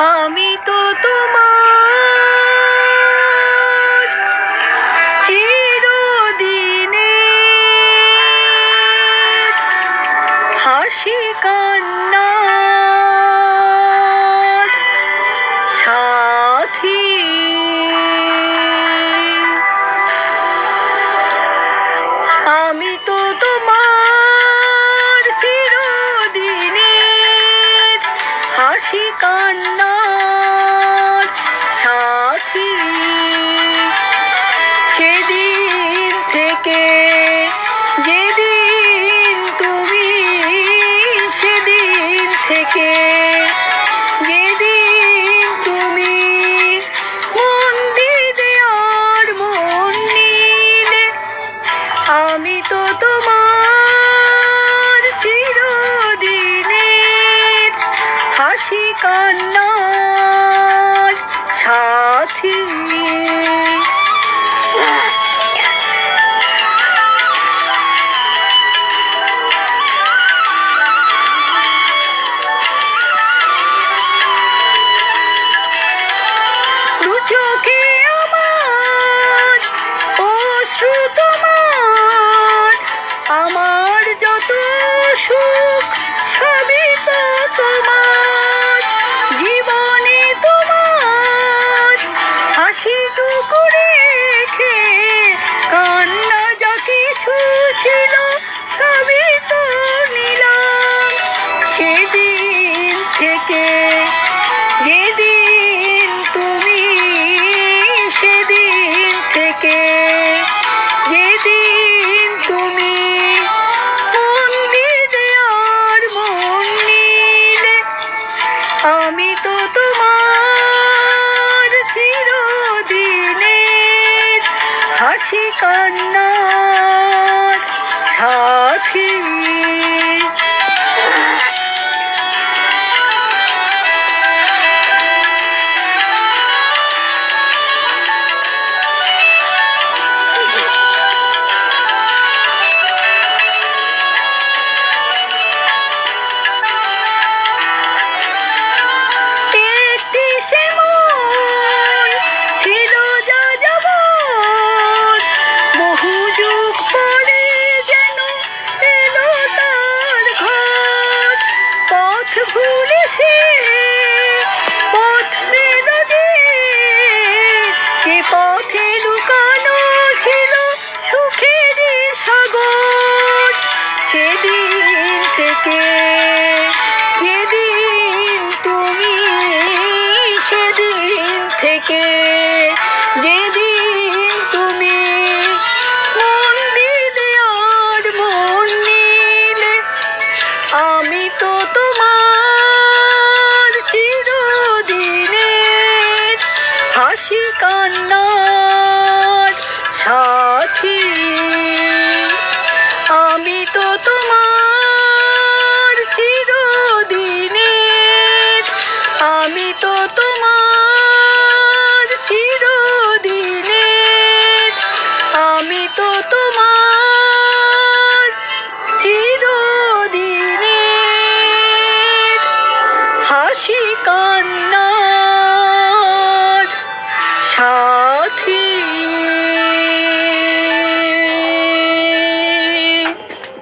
আমি তো তোমার চিরদিনের হাসি কান্নার সাথী। আমি তো তোমার চিরদিনের হাসি কান্নার সাথী। সেদিন থেকে যেদিন তুমি, সেদিন থেকে যেদিন তুমি মন দিলে আর মন নিলে, আমি তো তোমার চিরদিনের হাসি কান্নার সাথী। দু চোখে আমার অশ্রু তোমার, আমার যত সুখ সবই তো তোমার। জীবনে তোমার হাসিটুকু রেখে কান্না যা কিছু ছিল সবই তো নিলাম। সেদিন থেকে যেদিন তুমি, সেদিন থেকে যেদিন তুমি মন দিলে আর মন নিলে, আমি তো তোমার চিরদিনের হাসি কান্নার সাথী। পথে লুকানো ছিল সুখের সাগর। সেদিন থেকে যেদিন তুমি, সেদিন থেকে যেদিন তুমি মন দিলে আর মন নিলে, আমি তো তোমার চিরদিনের হাসি কান্নার সাথী। আমি তো